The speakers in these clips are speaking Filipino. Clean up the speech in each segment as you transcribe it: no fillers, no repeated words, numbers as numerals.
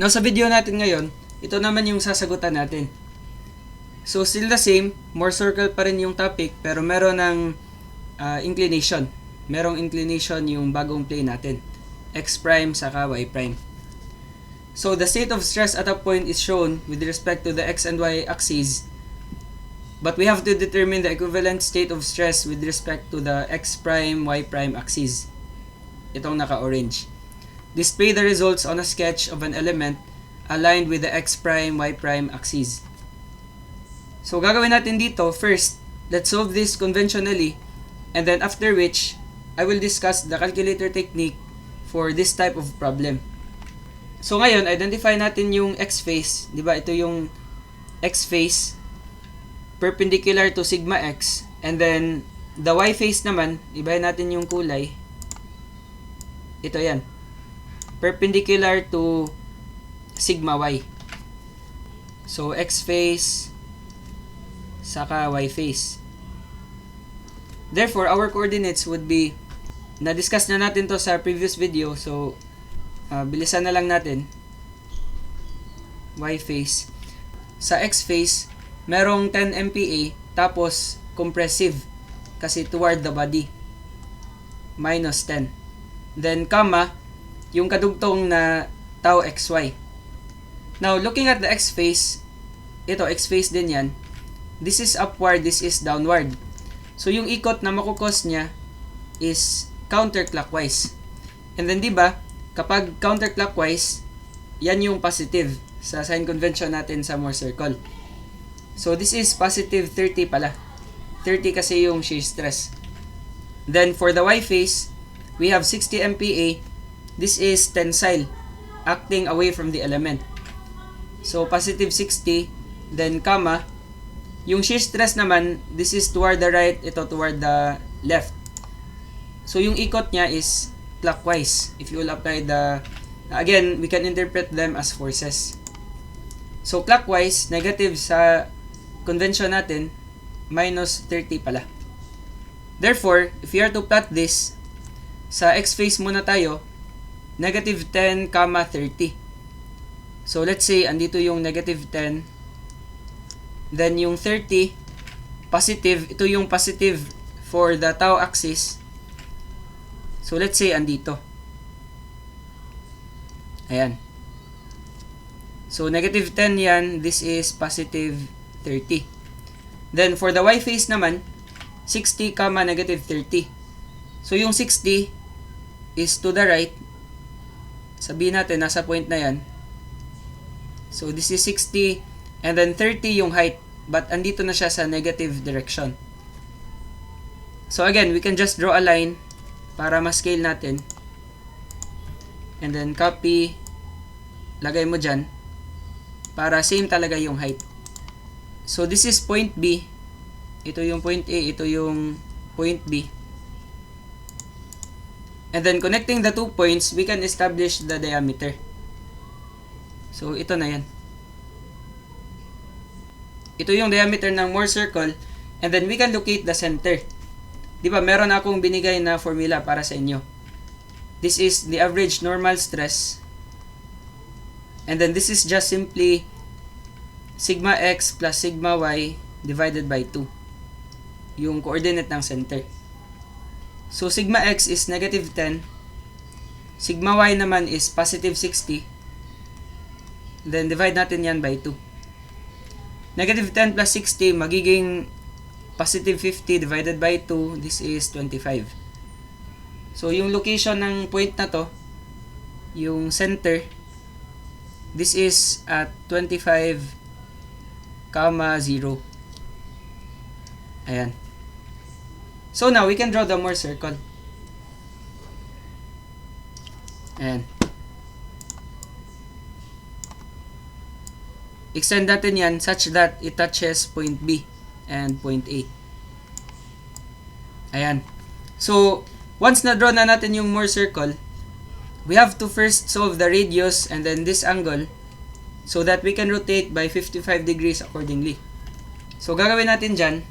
Now sa video natin ngayon, ito naman yung sasagutan natin. So still the same, more circle pa rin yung topic pero meron ng inclination. Merong inclination yung bagong plane natin. X prime saka Y prime. So the state of stress at a point is shown with respect to the X and Y axes. But we have to determine the equivalent state of stress with respect to the X prime, Y prime axes. Itong naka-orange. Display the results on a sketch of an element aligned with the X prime, Y prime axes. So gagawin natin dito, first, let's solve this conventionally, and then after which, I will discuss the calculator technique for this type of problem. So ngayon, identify natin yung x-face, di ba? Ito yung x-face perpendicular to sigma x, and then the y-face naman, ibahin natin yung kulay. Ito yan. Perpendicular to sigma y. So x-face saka y-face. Therefore, our coordinates would be, na-discuss na natin to sa previous video, so bilisan na lang natin. Y-face. Sa x-face, merong 10 MPa, tapos compressive, kasi toward the body. Minus 10. Then, comma, yung kadugtong na tau xy. Now, looking at the x-face, ito, x-face din yan. This is upward, this is downward. So, yung ikot na makukos niya is counterclockwise. And then, di ba, kapag counterclockwise, yan yung positive sa sign convention natin sa Mohr circle. So, this is positive 30 pala. 30 kasi yung shear stress. Then, for the y-face, we have 60 MPa. This is tensile, acting away from the element. So, positive 60, then comma, yung shear stress naman, this is toward the right, ito toward the left. So, yung ikot niya is clockwise. If you will apply the, again, we can interpret them as forces. So, clockwise, negative sa convention natin, minus 30 pala. Therefore, if you are to plot this, sa x-face muna tayo, negative 10, 30. So, let's say, andito yung negative 10, then yung 30, positive, ito yung positive for the tau axis. So, let's say, andito. Ayan. So, negative 10 yan, this is positive 30. Then, for the y-face naman, 60, negative 30. So, yung 60 is to the right. Sabihin natin, nasa point na yan. So, this is 60, and then 30 yung height, but andito na siya sa negative direction. So, again, we can just draw a line para ma-scale natin. And then, copy, lagay mo dyan, para same talaga yung height. So, this is point B. Ito yung point A, ito yung point B. And then, connecting the 2 points, we can establish the diameter. So, ito na yan. Ito yung diameter ng Mohr circle. And then, we can locate the center. Di ba, meron akong binigay na formula para sa inyo. This is the average normal stress. And then, this is just simply sigma x plus sigma y divided by 2. Yung coordinate ng center. So, sigma x is negative 10. Sigma y naman is positive 60. Then, divide natin yan by 2. Negative 10 plus 60, magiging positive 50 divided by 2. This is 25. So, yung location ng point na to, yung center, this is at 25, 0. Ayan. So, now, we can draw the Mohr circle. Ayan. Extend natin yan such that it touches point B and point A. Ayan. So, once na-draw na natin yung Mohr circle, we have to first solve the radius and then this angle so that we can rotate by 55 degrees accordingly. So, gagawin natin dyan,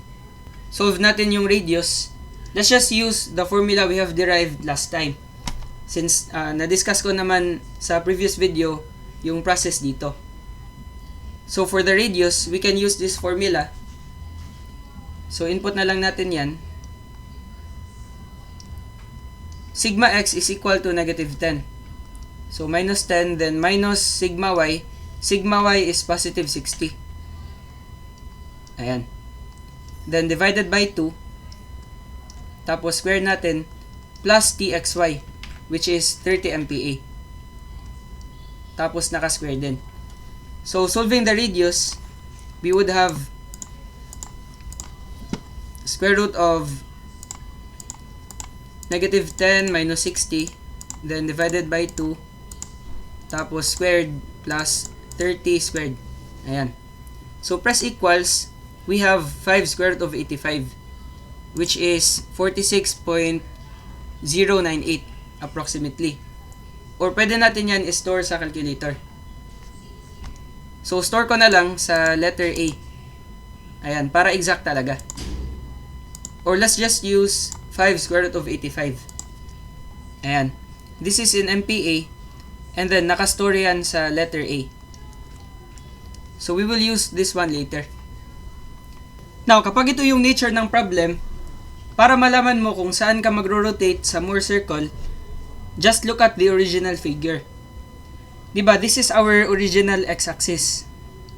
solve natin yung radius. Let's just use the formula we have derived last time. Since na-discuss ko naman sa previous video yung process dito. So for the radius, we can use this formula. So input na lang natin yan. Sigma x is equal to negative 10. So minus 10, then minus sigma y. Sigma y is positive 60. Ayan. Then divided by 2. Tapos square natin plus txy, which is 30 MPa. Tapos naka-square din. So solving the radius, we would have square root of negative 10 minus 60, then divided by 2, tapos squared plus 30 squared. Ayan. So press equals, we have 5 square root of 85, which is 46.098 approximately. Or pwede natin yan i-store sa calculator. So store ko na lang sa letter A. Ayan, para exact talaga. Or let's just use 5 square root of 85. Ayan. This is in MPa. And then nakastore yan sa letter A. So we will use this one later. Now, kapag ito yung nature ng problem, para malaman mo kung saan ka magro-rotate sa Moore circle, just look at the original figure. Diba, this is our original x-axis.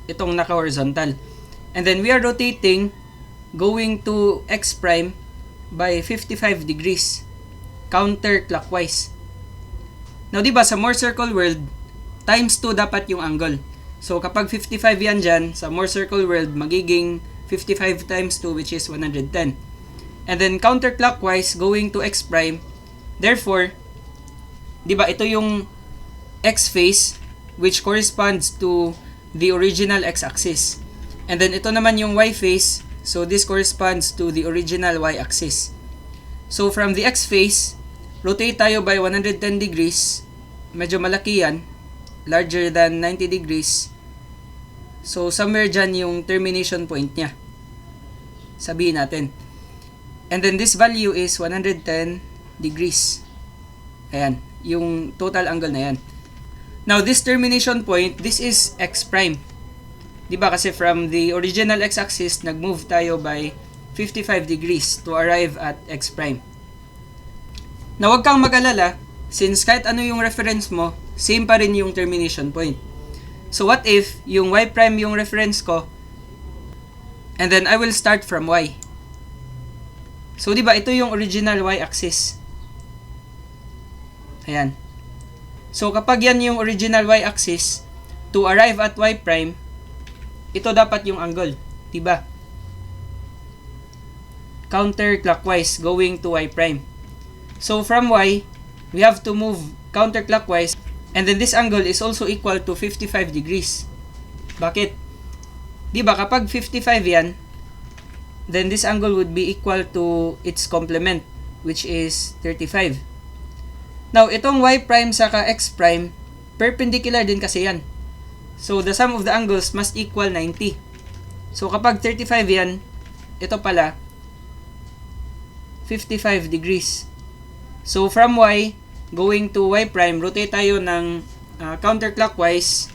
Itong naka-horizontal. And then we are rotating going to x prime by 55 degrees counterclockwise. Now, diba, sa Moore circle world, times 2 dapat yung angle. So, kapag 55 yan dyan, sa Moore circle world, magiging 55 times 2, which is 110. And then, counterclockwise, going to x prime. Therefore, diba, ito yung x face, which corresponds to the original x-axis. And then, ito naman yung y face, so this corresponds to the original y-axis. So, from the x face, rotate tayo by 110 degrees. Medyo malaki yan. Larger than 90 degrees. So, somewhere dyan yung termination point niya. Sabihin natin. And then, this value is 110 degrees. Ayan. Yung total angle na yan. Now, this termination point, this is x prime. Diba kasi from the original x-axis, nag-move tayo by 55 degrees to arrive at x prime. Now, huwag kang mag-alala, since kahit ano yung reference mo, same pa rin yung termination point. So, what if yung y prime yung reference ko, and then I will start from y. So, diba, ito yung original y-axis. Ayan. So, kapag yan yung original y-axis, to arrive at y prime, ito dapat yung angle. Diba? Counterclockwise, going to y prime. So, from y, we have to move counterclockwise, and then this angle is also equal to 55 degrees. Bakit? Diba, kapag 55 yan, then this angle would be equal to its complement, which is 35. Now, itong y prime saka x prime, perpendicular din kasi yan. So, the sum of the angles must equal 90. So, kapag 35 yan, ito pala, 55 degrees. So, from y, going to y prime, rotate tayo ng counterclockwise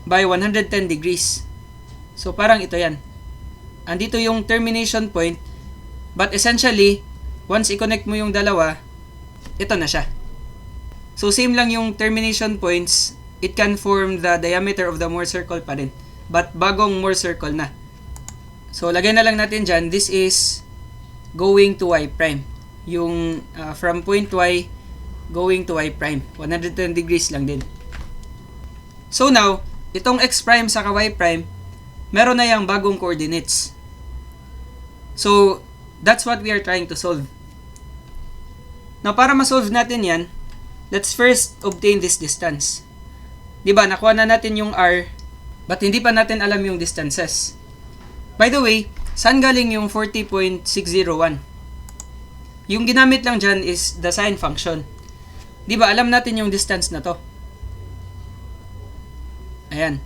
by 110 degrees. So, parang ito yan. Andito yung termination point, but essentially, once i-connect mo yung dalawa, ito na siya. So, same lang yung termination points. It can form the diameter of the Moore circle pa rin. But, bagong Moore circle na. So, lagay na lang natin dyan. This is going to y prime. Yung from point y, going to y prime. 110 degrees lang din. So, now, itong x prime sa y prime, meron na yung bagong coordinates. So, that's what we are trying to solve. Now, para ma-solve natin yan, let's first obtain this distance. Diba, nakuha na natin yung r, but hindi pa natin alam yung distances. By the way, saan galing yung 40.601? Yung ginamit lang dyan is the sine function. Diba, alam natin yung distance na to. Ayan.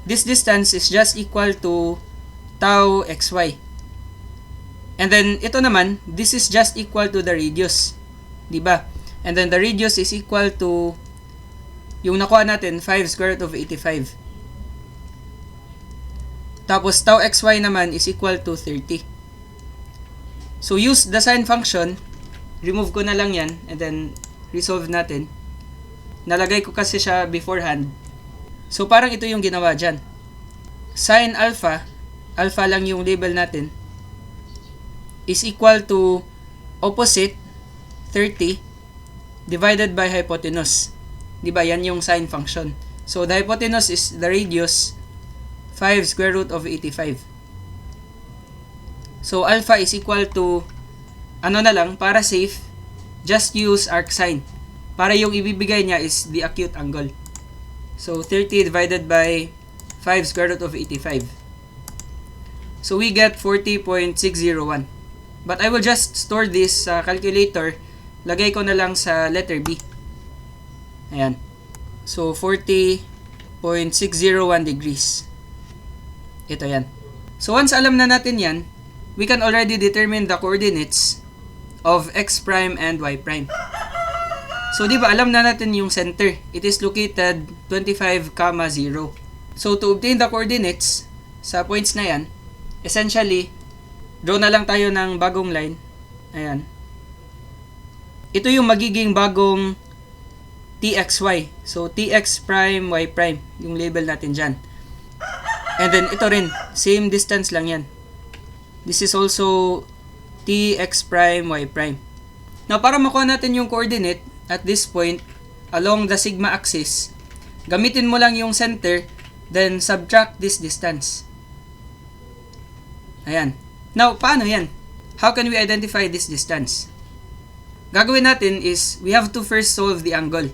This distance is just equal to tau xy. And then, ito naman, this is just equal to the radius. Diba? And then the radius is equal to Yung nakuha natin, 5 square root of 85. Tapos, tau xy naman is equal to 30. So, use the sine function. Remove ko na lang yan. And then, resolve natin. Nalagay ko kasi siya beforehand. So, parang ito yung ginawa dyan. Sine alpha, alpha lang yung label natin, is equal to opposite 30 divided by hypotenuse. Diba? Yan yung sine function. So, the hypotenuse is the radius 5 square root of 85. So, alpha is equal to, ano na lang, para safe, just use arc sine. Para yung ibibigay niya is the acute angle. So, 30 divided by 5 square root of 85. So, we get 40.601. But I will just store this sa calculator. Lagay ko na lang sa letter B. Ayan. So, 40.601 degrees. Ito yan. So, once alam na natin yan, we can already determine the coordinates of x prime and y prime. So, di ba, alam na natin yung center. It is located 25, 0. So, to obtain the coordinates sa points na yan, essentially, draw na lang tayo ng bagong line. Ayan. Ito yung magiging bagong txy. So, tx prime, y prime. Yung label natin dyan. And then, ito rin. Same distance lang yan. This is also tx prime, y prime. Now, para makuha natin yung coordinate at this point, along the sigma axis, gamitin mo lang yung center, then subtract this distance. Ayan. Now, paano yan? How can we identify this distance? Gagawin natin is, we have to first solve the angle.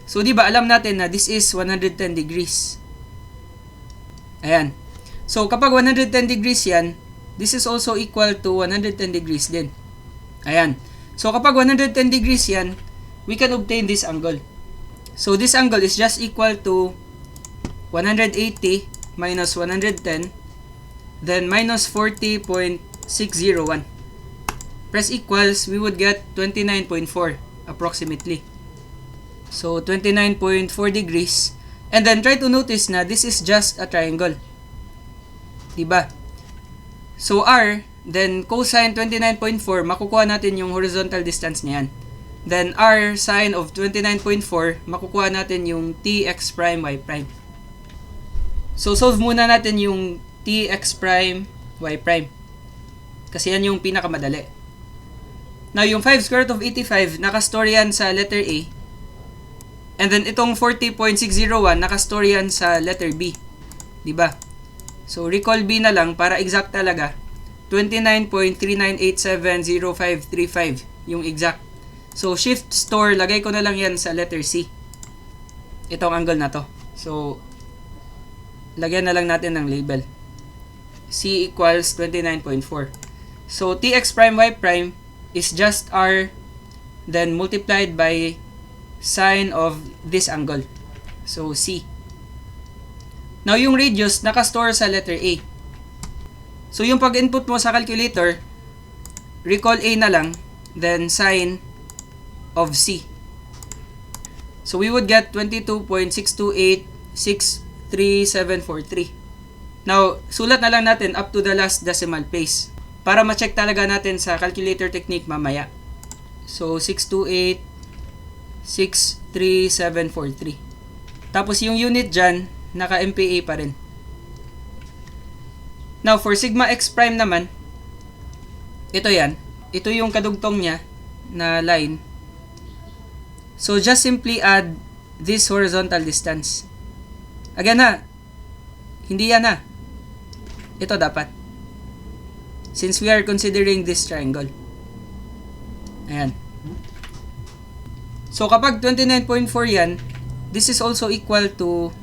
So, di ba, alam natin na this is 110 degrees. Ayan. So, kapag 110 degrees yan, this is also equal to 110 degrees din. Ayan. So, kapag 110 degrees yan, we can obtain this angle. So, this angle is just equal to 180 minus 110, then minus 40.601. Press equals, we would get 29.4 approximately. So, 29.4 degrees. And then, try to notice na this is just a triangle. Diba? So, r, then cosine 29.4, makukuha natin yung horizontal distance niyan. Then, r sine of 29.4, makukuha natin yung tx prime, y prime. So, solve muna natin yung tx prime, y prime. Kasi yan yung pinakamadali. Now, yung 5 square root of 85, nakastore yan sa letter A. And then, itong 40.601, nakastore yan sa letter B. Diba? So, recall B na lang para exact talaga. 29.39870535 yung exact. So, shift store, lagay ko na lang yan sa letter C. Itong angle na to. So, lagyan na lang natin ng label. C equals 29.4. So, tx prime, y prime is just r then multiplied by sine of this angle. So, C. Now, yung radius, nakastore sa letter A. So, yung pag-input mo sa calculator, recall A na lang, then sine of C. So, we would get 22.62863,743. Now, sulat na lang natin up to the last decimal place para ma-check talaga natin sa calculator technique mamaya. So, 628,63743. Tapos, yung unit dyan, naka-MPa pa rin. Now, for sigma x prime naman, ito yan. Ito yung kadugtong niya na line. So, just simply add this horizontal distance. Again na, hindi yan na. Ito dapat. Since we are considering this triangle. Ayan. So, kapag 29.4 yan, this is also equal to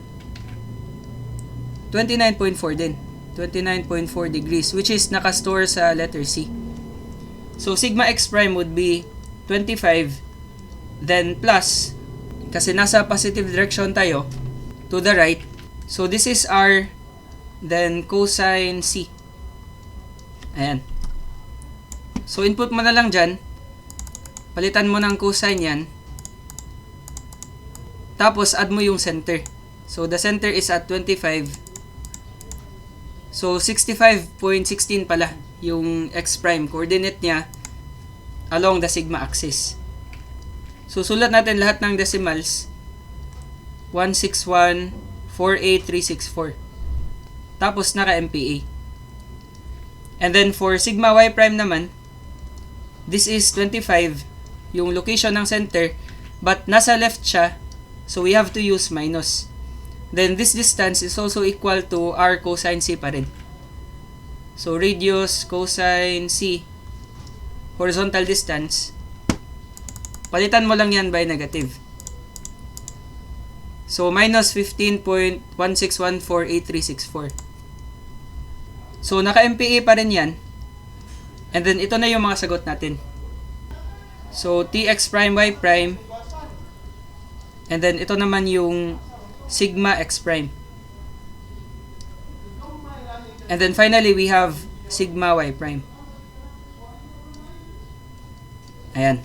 29.4 din. 29.4 degrees, which is nakastore sa letter C. So, sigma x prime would be 25, then plus, kasi nasa positive direction tayo, to the right. So, this is R, then cosine C. Ayan. So, input mo na lang dyan. Palitan mo ng cosine yan. Tapos, add mo yung center. So, the center is at 25. So, 65.16 pala yung x prime. Coordinate niya along the sigma axis. So, sulat natin lahat ng decimals. 161.48364. Tapos, naka-MPa. And then, for sigma y prime naman, this is 25, yung location ng center, but nasa left siya, so we have to use minus. Then, this distance is also equal to r cosine c pa rin. So, radius cosine c, horizontal distance, palitan mo lang yan by negative. So, minus 15.16148364. So, naka-MPa pa rin yan. And then, ito na yung mga sagot natin. So, tx prime y prime. And then, ito naman yung sigma x prime. And then, finally, we have sigma y prime. Ayan.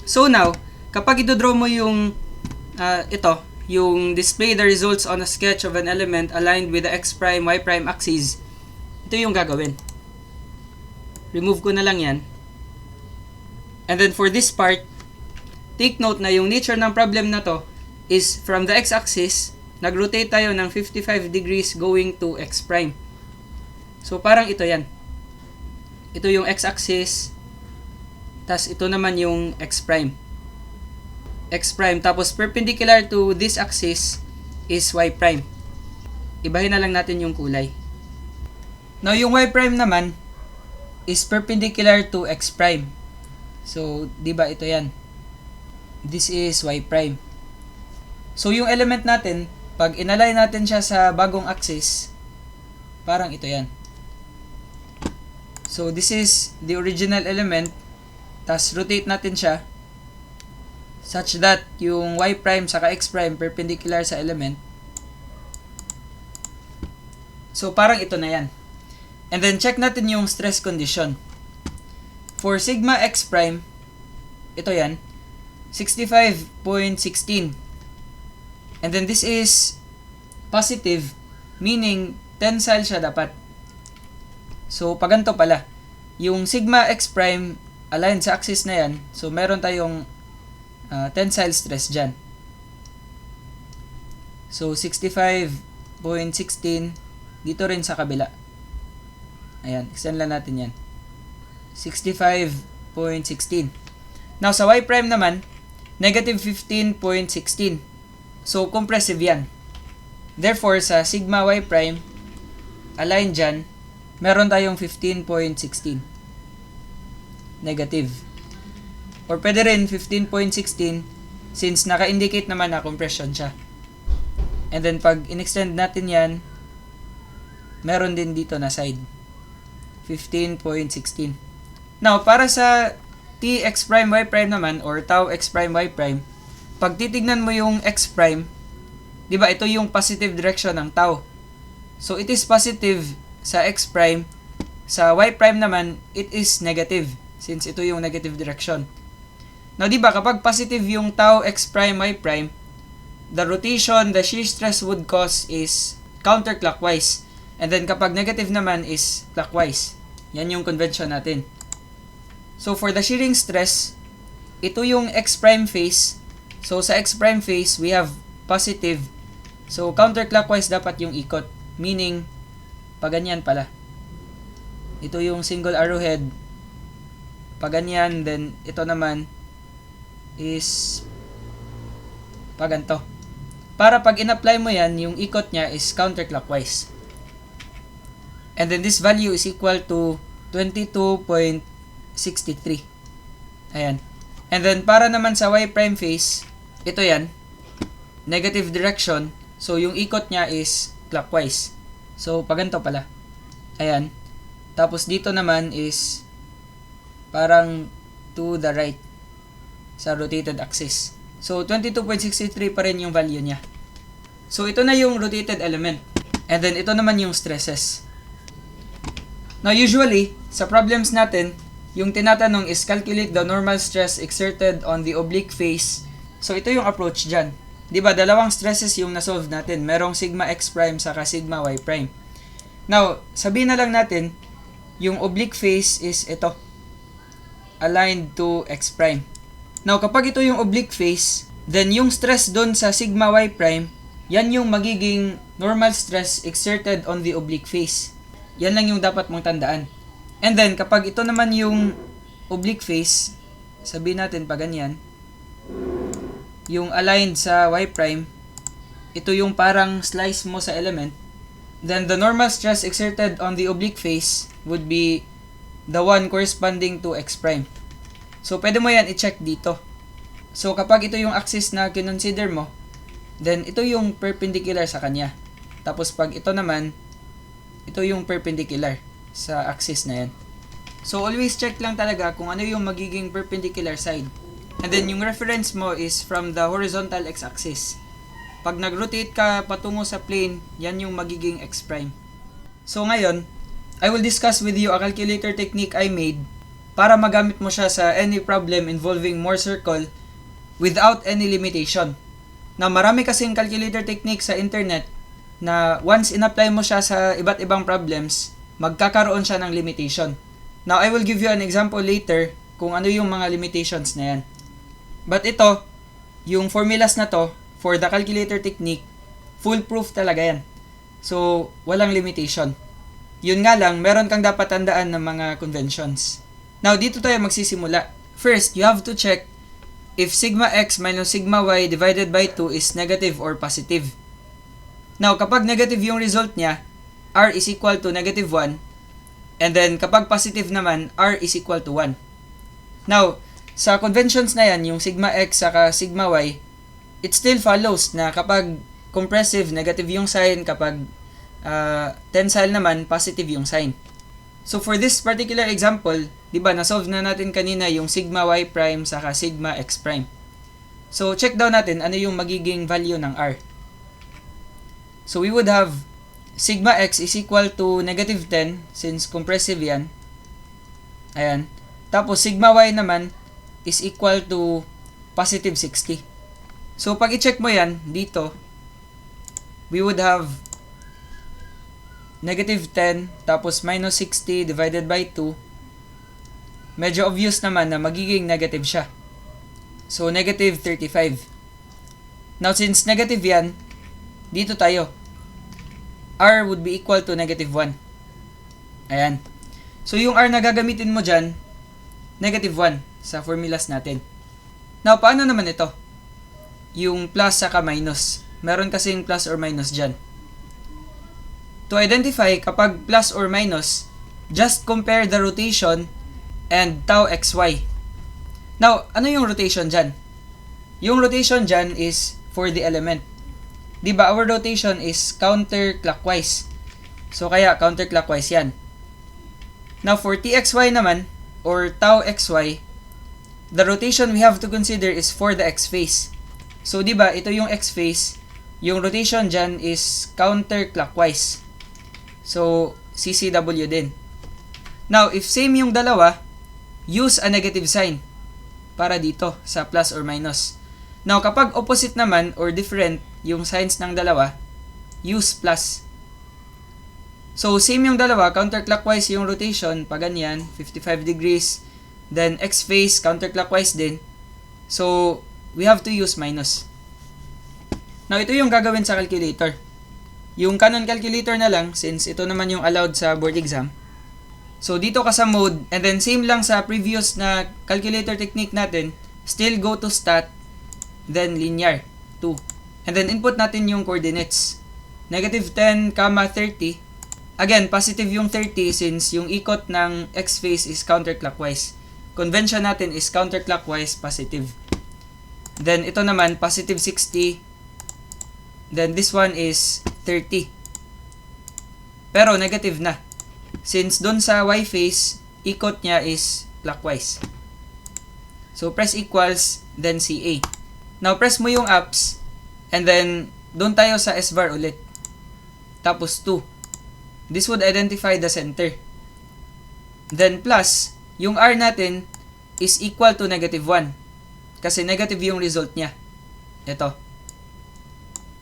So, now, kapag ito-draw mo yung yung display the results on a sketch of an element aligned with the x prime, y prime axes, ito yung gagawin. Remove ko na lang yan. And then for this part, take note na yung nature ng problem na to is from the x-axis, nag-rotate tayo ng 55 degrees going to x prime. So parang ito yan. Ito yung x-axis, tas ito naman yung x prime. X prime, tapos perpendicular to this axis is y prime. Ibahin na lang natin yung kulay. Now, yung y prime naman is perpendicular to x prime. So, di ba ito yan? This is y prime. So, yung element natin, pag inalay natin siya sa bagong axis, parang ito yan. So, this is the original element, tas rotate natin siya such that yung y prime saka x prime perpendicular sa element. So, parang ito na yan. And then, check natin yung stress condition. For sigma x prime, ito yan, 65.16. And then, this is positive, meaning tensile siya dapat. So, paganto pala. Yung sigma x prime aligned sa axis na yan, so meron tayong tensile stress dyan. So, 65.16 dito rin sa kabila. Ayan, extend lang natin yan. 65.16. Now, sa y prime naman, negative 15.16. So, compressive yan. Therefore, sa sigma y prime, align dyan, meron tayong 15.16. Negative. Or pwede rin 15.16 since naka-indicate naman na compression siya. And then pag in-extend natin yan, meron din dito na side. 15.16. Now, para sa tx prime y prime naman or tau x prime y prime, pag titignan mo yung x prime, di ba ito yung positive direction ng tau. So, it is positive sa x prime. Sa y prime naman, it is negative since ito yung negative direction. Now, di ba, kapag positive yung tau x prime y prime, the rotation, the shear stress would cause is counterclockwise. And then, kapag negative naman is clockwise. Yan yung convention natin. So, for the shearing stress, ito yung x prime phase. So, sa x prime phase, we have positive. So, counterclockwise dapat yung ikot. Meaning, paganyan pala. Ito yung single arrowhead. Paganyan, then ito naman is paganto. Para pag in-apply mo yan, yung ikot niya is counterclockwise. And then this value is equal to 22.63. Ayan. And then para naman sa y prime phase, ito yan, negative direction. So yung ikot niya is clockwise. So paganto pala. Ayan. Tapos dito naman is parang to the right sa rotated axis. So, 22.63 pa rin yung value niya. So, ito na yung rotated element. And then, ito naman yung stresses. Now, usually, sa problems natin, yung tinatanong is calculate the normal stress exerted on the oblique face So, ito yung approach dyan. Diba, dalawang stresses yung na-solve natin. Merong sigma x prime saka sigma y prime. Now, sabihin na lang natin, yung oblique face is ito. Aligned to x prime. Now, kapag ito yung oblique face, then yung stress doon sa sigma y prime, yan yung magiging normal stress exerted on the oblique face. Yan lang yung dapat mong tandaan. And then, kapag ito naman yung oblique face, sabihin natin pa ganyan, yung aligned sa y prime, ito yung parang slice mo sa element, then the normal stress exerted on the oblique face would be the one corresponding to x prime. So, pwede mo yan i-check dito. So, kapag ito yung axis na kinonsider mo, then ito yung perpendicular sa kanya. Tapos, pag ito naman, ito yung perpendicular sa axis na yan. So, always check lang talaga kung ano yung magiging perpendicular side. And then, yung reference mo is from the horizontal x-axis. Pag nag-rotate ka patungo sa plane, yan yung magiging x prime. So, ngayon, I will discuss with you a calculator technique I made para magamit mo siya sa any problem involving Mohr circle without any limitation. Na marami kasing calculator technique sa internet na once in-apply mo siya sa iba't ibang problems, magkakaroon siya ng limitation. Now, I will give you an example later kung ano yung mga limitations na yan. But ito, yung formulas na to, for the calculator technique, foolproof talaga yan. So, walang limitation. Yun nga lang, meron kang dapat tandaan ng mga conventions. Now, dito tayo magsisimula. First, you have to check if sigma x minus sigma y divided by 2 is negative or positive. Now, kapag negative yung result niya, r is equal to negative 1. And then, kapag positive naman, r is equal to 1. Now, sa conventions na yan, yung sigma x saka sigma y, it still follows na kapag compressive, negative yung sign. Kapag tensile naman, positive yung sign. So, for this particular example, di ba, na-solve na natin kanina yung sigma y prime saka sigma x prime. So, check down natin ano yung magiging value ng r. So, we would have sigma x is equal to negative 10 since compressive yan. Ayan. Tapos, sigma y naman is equal to positive 60. So, pag i-check mo yan dito, we would have negative 10 tapos minus 60 divided by 2. Medyo obvious naman na magiging negative siya. So, negative 35. Now, since negative yan, dito tayo. R would be equal to negative 1. Ayan. So, yung R na gagamitin mo dyan, negative 1 sa formulas natin. Now, paano naman ito? Yung plus saka minus. Meron kasing plus or minus dyan. To identify kapag plus or minus, just compare the rotation and tau xy. Now, ano yung rotation dyan? Yung rotation dyan is for the element. Diba, our rotation is counterclockwise. So, kaya counterclockwise yan. Now, for txy naman, or tau xy, the rotation we have to consider is for the x-phase. So, diba, ito yung x-phase, yung rotation dyan is counterclockwise. So, CCW din. Now, if same yung dalawa, use a negative sign para dito sa plus or minus. Now, kapag opposite naman or different yung signs ng dalawa, use plus. So, same yung dalawa, counterclockwise yung rotation, pa ganyan, 55 degrees. Then, x-phase, counterclockwise din. So, we have to use minus. Now, ito yung gagawin sa calculator. Yung Canon calculator na lang, since ito naman yung allowed sa board exam. So, dito ka sa mode, and then same lang sa previous na calculator technique natin, still go to stat, then linear, 2. And then, input natin yung coordinates. Negative 10, 30. Again, positive yung 30 since yung ikot ng x-phase is counterclockwise. Convention natin is counterclockwise, positive. Then, ito naman, positive 60. Then, this one is 30. Pero, negative na. Since dun sa y-phase, ikot niya is clockwise. So, press equals, then CA. Now, press mo yung apps, and then, dun tayo sa S-bar ulit. Tapos, 2. This would identify the center. Then, plus, yung R natin is equal to negative 1. Kasi negative yung result niya. ito.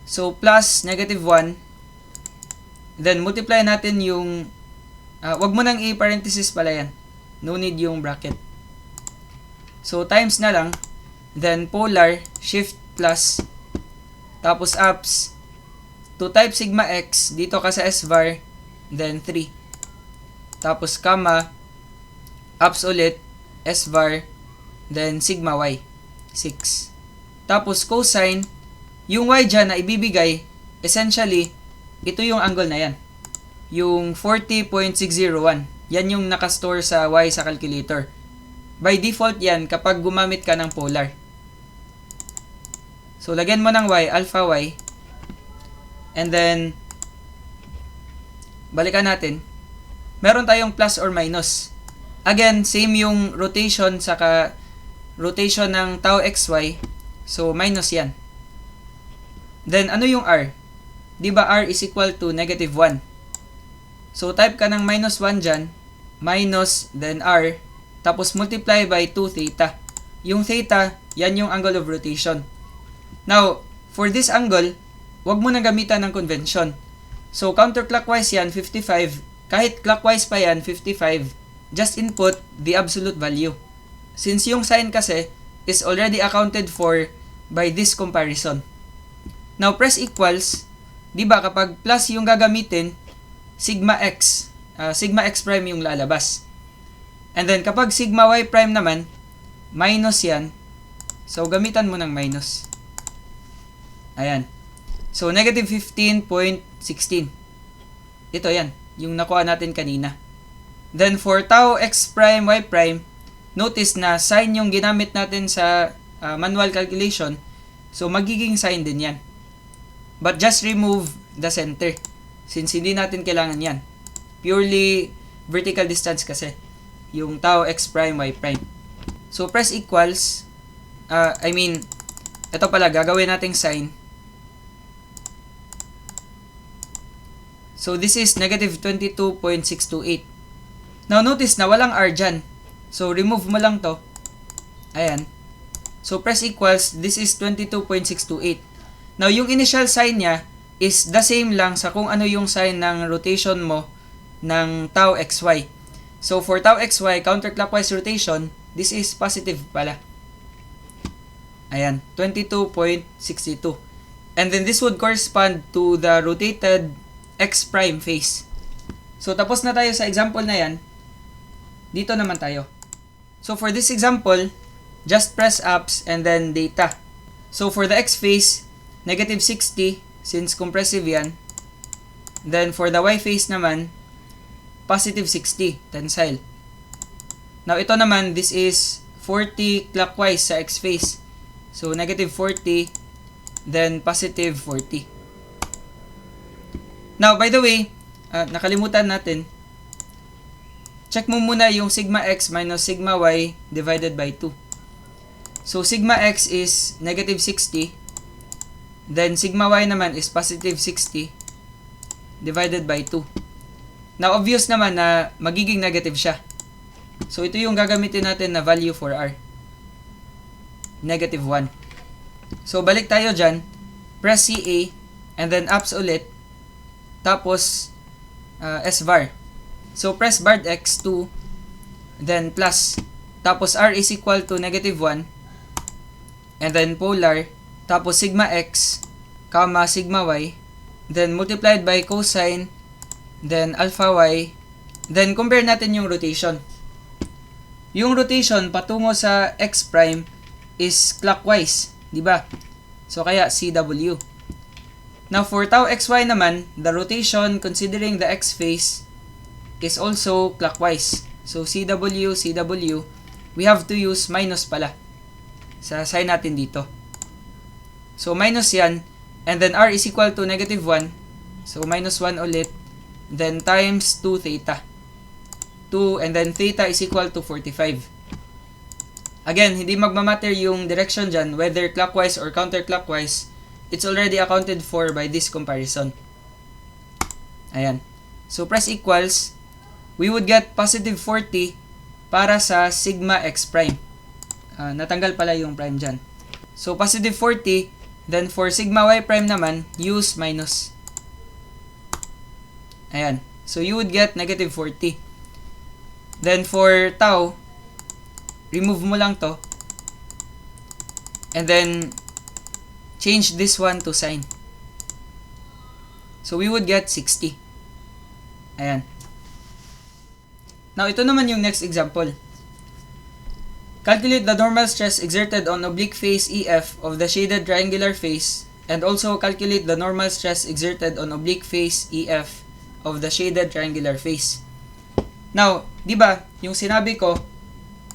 So, plus negative 1. Then, multiply natin yung, wag mo nang i-parenthesis pala yan. No need yung bracket. So, times na lang. Then, polar, shift plus, tapos apps, to type sigma x, dito ka sa svar, then 3. Tapos, comma, apps ulit, svar, then sigma y, 6. Tapos, cosine, yung y dyan na ibibigay, essentially, ito yung angle na yan. Yung 40.601. Yan yung nakastore sa y sa calculator. By default yan kapag gumamit ka ng polar. So, lagyan mo ng y, alpha y. And then, balikan natin. Meron tayong plus or minus. Again, same yung rotation saka rotation ng tau xy. So, minus yan. Then, ano yung r? Diba r is equal to negative 1? So, type ka ng minus 1 dyan. Minus, then r. Tapos, multiply by 2 theta. Yung theta, yan yung angle of rotation. Now, for this angle, wag mo na gamitan ng convention. So, counterclockwise yan, 55. Kahit clockwise pa yan, 55. Just input the absolute value. Since yung sign kasi is already accounted for by this comparison. Now, press equals. Diba, kapag plus yung gagamitin, sigma x prime yung lalabas. And then, kapag sigma y prime naman, minus yan. So, gamitan mo ng minus. Ayan. So, negative 15.16. Ito yan. Yung nakuha natin kanina. Then, for tau x prime, y prime, notice na sign yung ginamit natin sa manual calculation. So, magiging sign din yan. But just remove the center. Since hindi natin kailangan yan. Purely vertical distance kasi. Yung tau x prime, y prime. So, press equals. Ito pala, gagawin nating sign. So, this is negative 22.628. Now, notice na walang r dyan. So, remove mo lang to. Ayan. So, press equals. This is 22.628. Now, yung initial sign niya is the same lang sa kung ano yung sign ng rotation mo ng tau xy. So, for tau xy, counterclockwise rotation, this is positive pala. Ayan, 22.62. And then, this would correspond to the rotated x prime face. So, tapos na tayo sa example na yan. Dito naman tayo. So, for this example, just press apps and then data. So, for the x face, negative 60, since compressive yan. Then, for the y face naman, positive 60, tensile. Now, ito naman, this is 40 clockwise sa x face. So, negative 40, then positive 40. Now, by the way, nakalimutan natin, check mo muna yung sigma x minus sigma y divided by 2. So, sigma x is negative 60, then sigma y naman is positive 60 divided by 2. Now, obvious naman na magiging negative siya. So, ito yung gagamitin natin na value for r. Negative 1. So, balik tayo dyan. Press CA and then apps ulit. Tapos, svar. So, press bar x2, then plus. Tapos, r is equal to negative 1. And then, polar. Tapos, sigma x, comma, sigma y. Then, multiplied by cosine. Then, alpha y. Then, compare natin yung rotation. Yung rotation patungo sa x prime is clockwise. Diba? So, kaya CW. Now, for tau xy naman, the rotation considering the x phase is also clockwise. So, CW, we have to use minus pala sa sign natin dito. So, minus yan. And then, r is equal to negative 1. So, minus 1 ulit. Then, times 2 theta. 2, and then theta is equal to 45. Again, hindi magmamatter yung direction dyan, whether clockwise or counterclockwise. It's already accounted for by this comparison. Ayan. So, press equals. We would get positive 40 para sa sigma x prime. Natanggal pala yung prime dyan. So, positive 40, Then for sigma y prime naman, use minus. Ayan. So you would get negative 40. Then for tau, remove mo lang to. And then change this one to sine. So we would get 60. Ayan. Now ito naman yung next example. Calculate the normal stress exerted on oblique face EF of the shaded triangular face and also calculate the normal stress exerted on oblique face EF of the shaded triangular face. Now, di ba, yung sinabi ko,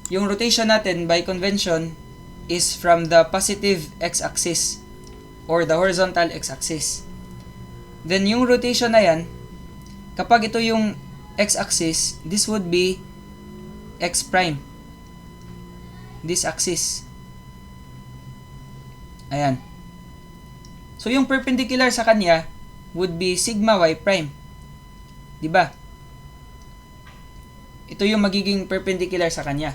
yung rotation natin by convention is from the positive x-axis or the horizontal x-axis. Then yung rotation na yan, kapag ito yung x-axis, this would be x prime. This axis. Ayan. So yung perpendicular sa kanya would be sigma y prime. 'Di ba? Ito yung magiging perpendicular sa kanya.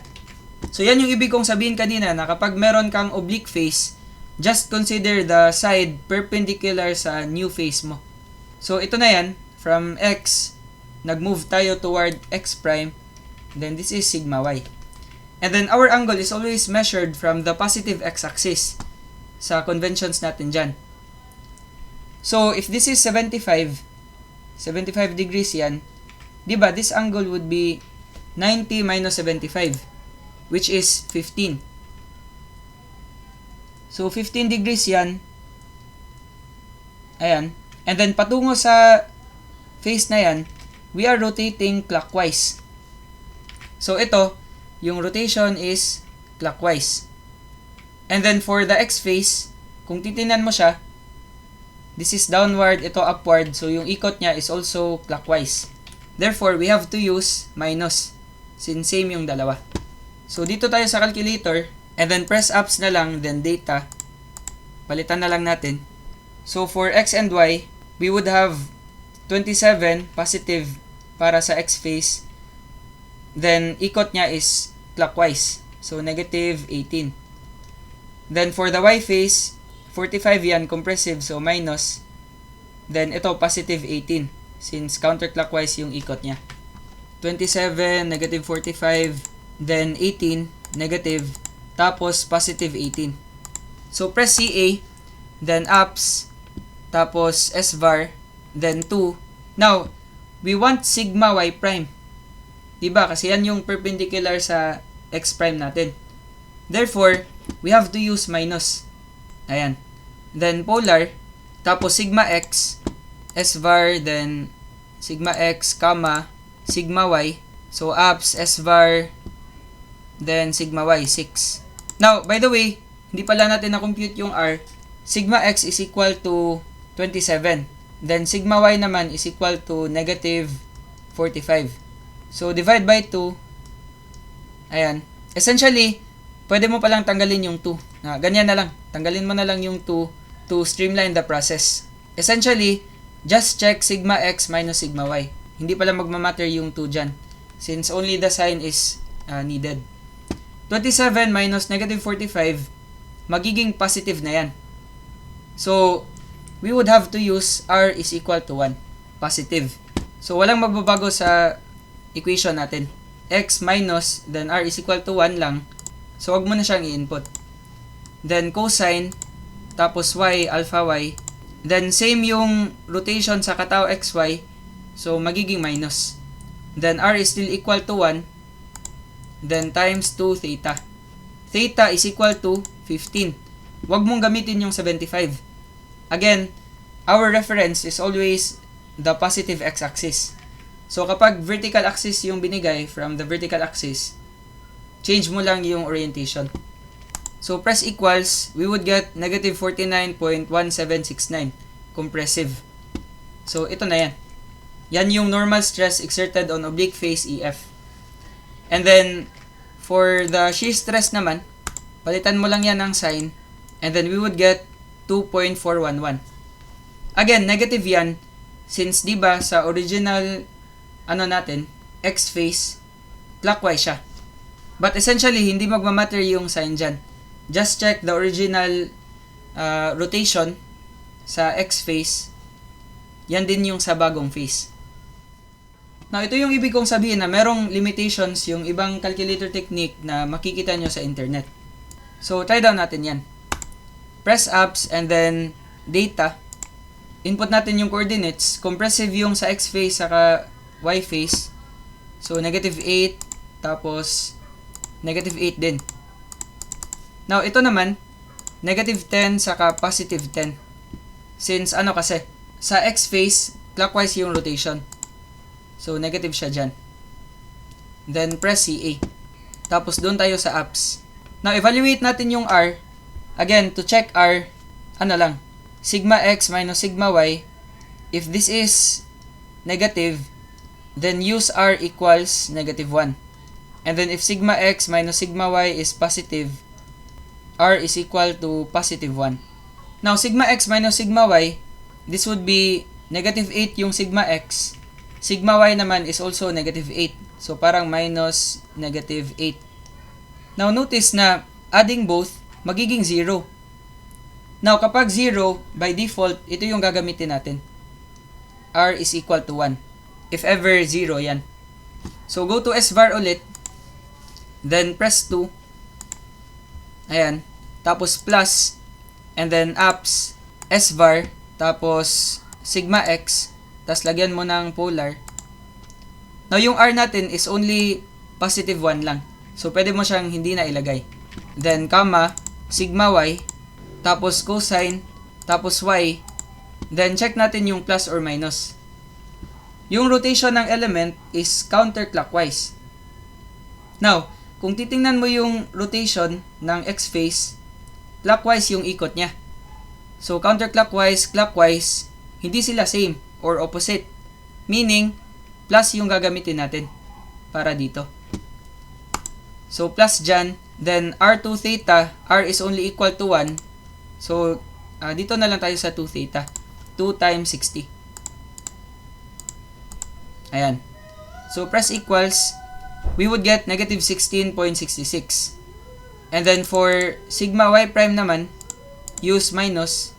So yan yung ibig kong sabihin kanina na kapag meron kang oblique face, just consider the side perpendicular sa new face mo. So ito na yan, from x, nag-move tayo toward x prime, then this is sigma y. And then our angle is always measured from the positive x-axis sa conventions natin dyan. So if this is 75 degrees yan, di ba, this angle would be 90 minus 75, which is 15. So 15 degrees yan. Ayan. And then patungo sa face na yan, we are rotating clockwise. So ito, yung rotation is clockwise. And then for the x face, kung titingnan mo siya, this is downward, ito upward, so yung ikot niya is also clockwise. Therefore, we have to use minus, since same yung dalawa. So dito tayo sa calculator, and then press ups na lang, then data, palitan na lang natin. So for x and y, we would have 27 positive para sa x face. Then, ikot niya is clockwise. So, negative 18. Then, for the y face, 45 yan, compressive. So, minus. Then, ito, positive 18. Since counterclockwise yung ikot niya. 27, negative 45. Then, 18, negative. Tapos, positive 18. So, press CA. Then, ups. Tapos, SVAR. Then, 2. Now, we want sigma y prime. Diba? Kasi yan yung perpendicular sa x prime natin. Therefore, we have to use minus. Ayan. Then, polar. Tapos, sigma x. SVAR. Then, sigma x, comma, sigma y. So, ups, SVAR. Then, sigma y, 6. Now, by the way, hindi pala natin na-compute yung r. Sigma x is equal to 27. Then, sigma y naman is equal to negative 45. So, divide by 2. Ayan. Essentially, pwede mo palang tanggalin yung 2. Ganyan na lang. Tanggalin mo na lang yung 2 to streamline the process. Essentially, just check sigma x minus sigma y. Hindi pala magmamatter yung 2 dyan. Since only the sign is needed. 27 minus negative 45, magiging positive na yan. So, we would have to use r is equal to 1. Positive. So, walang magbabago sa equation natin. X minus, then r is equal to 1 lang. So, wag mo na siyang i-input. Then, cosine, tapos y, alpha y. Then, same yung rotation sa katao xy. So, magiging minus. Then, r is still equal to 1. Then, times 2 theta. Theta is equal to 15. Wag mong gamitin yung 75. Again, our reference is always the positive x-axis. So, kapag vertical axis yung binigay from the vertical axis, change mo lang yung orientation. So, press equals, we would get negative 49.1769 compressive. So, ito na yan. Yan yung normal stress exerted on oblique face EF. And then, for the shear stress naman, palitan mo lang yan ng sign, and then we would get 2.411. Again, negative yan, since diba sa original natin, x face, clockwise siya. But essentially, hindi magmamatter yung sign dyan. Just check the original rotation sa X phase, yan din yung sa bagong phase. Now, ito yung ibig kong sabihin na merong limitations yung ibang calculator technique na makikita nyo sa internet. So, try down natin yan. Press apps and then data. Input natin yung coordinates. Compressive yung sa X phase saka Y phase. So, -8 tapos -8 din. Now, ito naman, -10 saka +10. Since kasi, sa X phase, clockwise yung rotation. So, negative siya dyan. Then, press CA. Tapos, doon tayo sa apps. Now, evaluate natin yung R. Again, to check R, lang, sigma X minus sigma Y. If this is negative, then use R equals -1. And then, if sigma X minus sigma Y is positive, R is equal to +1. Now, sigma X minus sigma Y, this would be -8 yung sigma X. Sigma Y naman is also -8. So, parang minus -8. Now, notice na adding both, magiging 0. Now, kapag 0, by default, ito yung gagamitin natin. R is equal to 1. If ever 0, yan. So, go to SVAR ulit. Then, press 2. Ayan. Tapos, plus. And then, apps. SVAR. Tapos, sigma X. Tapos, lagyan mo ng polar. Now, yung R natin is only +1 lang. So, pwede mo siyang hindi na ilagay. Then, comma, sigma Y. Tapos, cosine. Tapos, Y. Then, check natin yung plus or minus. Yung rotation ng element is counterclockwise. Now, kung titingnan mo yung rotation ng X phase, clockwise yung ikot niya. So, counterclockwise, clockwise, hindi sila same or opposite. Meaning, plus yung gagamitin natin para dito. So, plus dyan. Then, R2 theta, R is only equal to 1. So, dito na lang tayo sa 2 theta. 2 times 60. Ayan. So, press equals, we would get -16.66. And then, for sigma Y prime naman, use minus,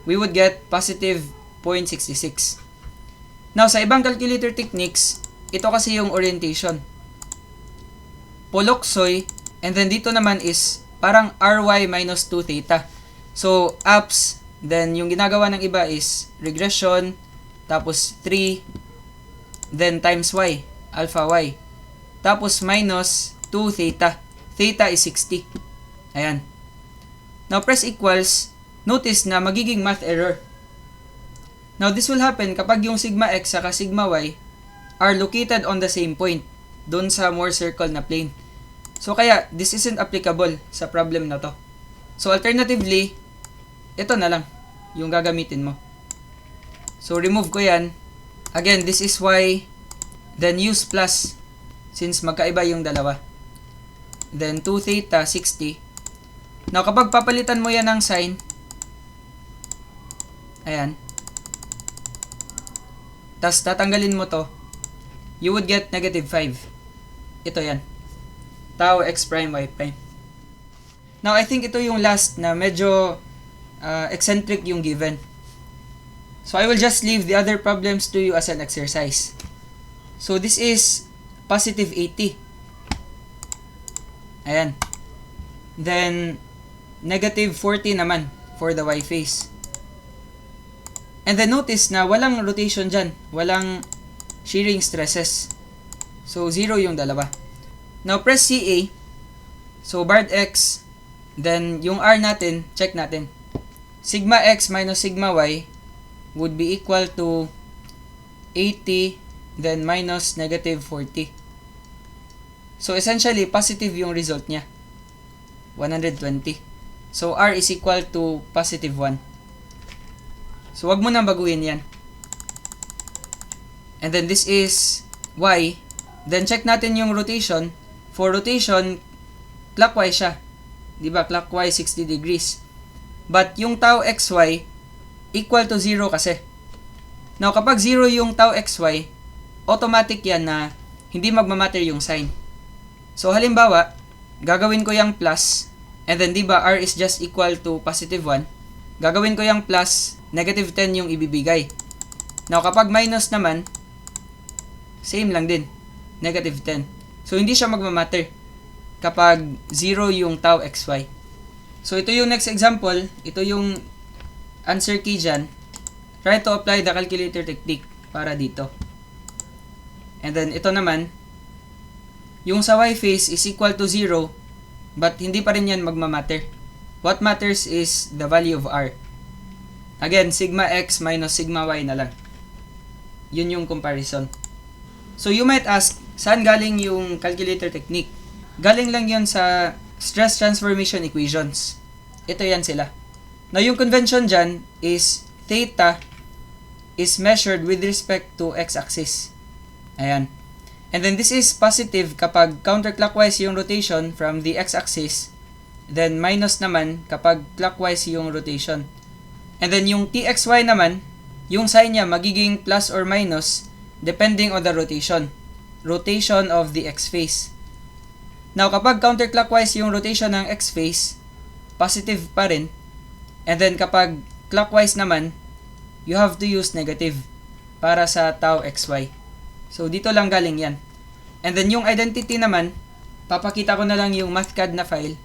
we would get +0.66. Now, sa ibang calculator techniques, ito kasi yung orientation. Poloksoy, and then dito naman is parang RY minus 2 theta. So, apps, then yung ginagawa ng iba is regression, tapos 3, then times Y, alpha Y. Tapos minus 2 theta. Theta is 60. Ayan. Now, press equals, notice na magiging math error. Now, this will happen kapag yung sigma X saka sigma Y are located on the same point, doon sa more circle na plane. So, kaya, this isn't applicable sa problem na to. So, alternatively, ito na lang yung gagamitin mo. So, remove ko yan. Again, this is Y, then use plus, since magkaiba yung dalawa. Then, 2 theta, 60. Now, kapag papalitan mo yan ng sign, ayan, tas tatanggalin mo to, you would get -5. Ito yan. Tau x prime y prime. Now, I think ito yung last na medyo eccentric yung given. So, I will just leave the other problems to you as an exercise. So, this is +80. Ayan. Then, -40 naman for the y phase. And then notice na walang rotation dyan. Walang shearing stresses. So, 0 yung dalawa. Now, press CA. So, bard X. Then, yung R natin, check natin. Sigma X minus sigma Y would be equal to 80, then minus -40. So, essentially, positive yung result niya. 120. So, R is equal to +1. So, wag mo nang baguhin yan. And then, this is Y. Then, check natin yung rotation. For rotation, clockwise siya. Diba? Clockwise, 60 degrees. But, yung tau xy, equal to 0 kasi. Now, kapag 0 yung tau xy, automatic yan na hindi magmamatter yung sign. So, halimbawa, gagawin ko yung plus. And then, di ba, r is just equal to positive 1. Gagawin ko yung plus, negative 10 yung ibibigay. Now, kapag minus naman, same lang din. Negative 10. So, hindi siya magmamatter kapag 0 yung tau xy. So, ito yung next example. Ito yung answer key dyan. Try to apply the calculator technique para dito. And then, ito naman, yung sa y phase is equal to 0, but hindi pa rin yan magmamatter. What matters is the value of r. Again, sigma x minus sigma y na lang. Yun yung comparison. So, you might ask, saan galing yung calculator technique? Galing lang yun sa stress transformation equations. Ito yan sila. Now, yung convention dyan is theta is measured with respect to x-axis. Ayan. And then this is positive kapag counterclockwise yung rotation from the x-axis. Then minus naman kapag clockwise yung rotation. And then yung txy naman, yung sign niya magiging plus or minus depending on the rotation. Rotation of the x-phase. Now, kapag counterclockwise yung rotation ng x-phase, positive pa rin. And then kapag clockwise naman, you have to use negative para sa tau xy. So, dito lang galing yan. And then, yung identity naman, papakita ko na lang yung MathCAD na file.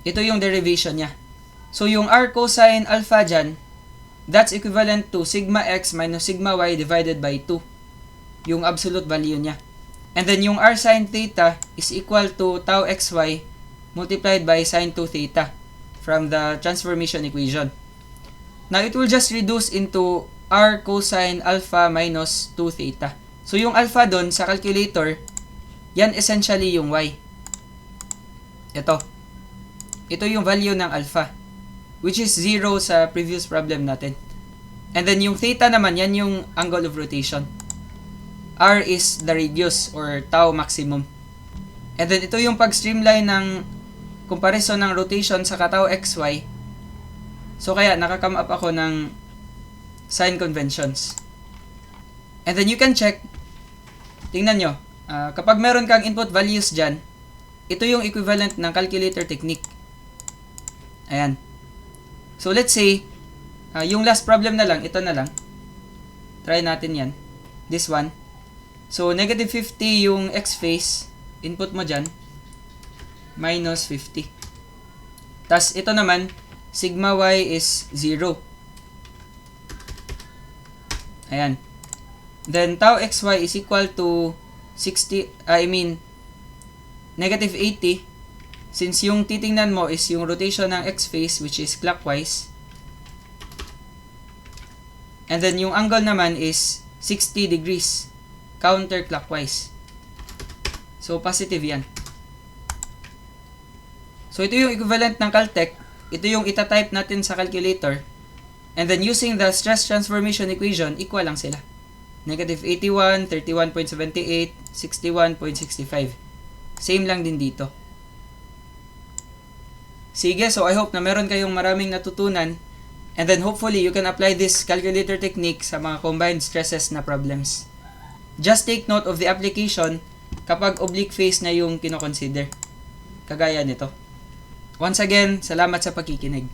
Ito yung derivation niya. So, yung r cosine alpha dyan, that's equivalent to sigma x minus sigma y divided by 2. Yung absolute value niya. And then, yung r sine theta is equal to tau xy multiplied by sine 2 theta from the transformation equation. Now, it will just reduce into r cosine alpha minus 2 theta. So, yung alpha doon sa calculator, yan essentially yung y. Ito. Ito yung value ng alpha, which is 0 sa previous problem natin. And then, yung theta naman, yan yung angle of rotation. R is the radius or tau maximum. And then, ito yung pag-streamline ng comparison ng rotation sa tau xy. So, kaya nakakame up ako ng sign conventions. And then, you can check. Tingnan nyo. Kapag meron kang input values dyan, ito yung equivalent ng calculator technique. Ayan. So, let's say, yung last problem na lang, ito na lang. Try natin yan. This one. So, negative 50 yung x phase. Input mo dyan. Minus 50. Tas, ito naman, sigma y is 0. Ayan. Then, tau xy is equal to negative 80. Since yung titingnan mo is yung rotation ng x phase, which is clockwise. And then, yung angle naman is 60 degrees counterclockwise. So, positive yan. So, ito yung equivalent ng Caltech. Ito yung itatype natin sa calculator. And then, using the stress transformation equation, equal lang sila. Negative 81, 31.78, 61.65. Same lang din dito. Sige, so I hope na meron kayong maraming natutunan. And then hopefully, you can apply this calculator technique sa mga combined stresses na problems. Just take note of the application kapag oblique phase na yung kinoconsider. Kagaya nito. Once again, salamat sa pakikinig.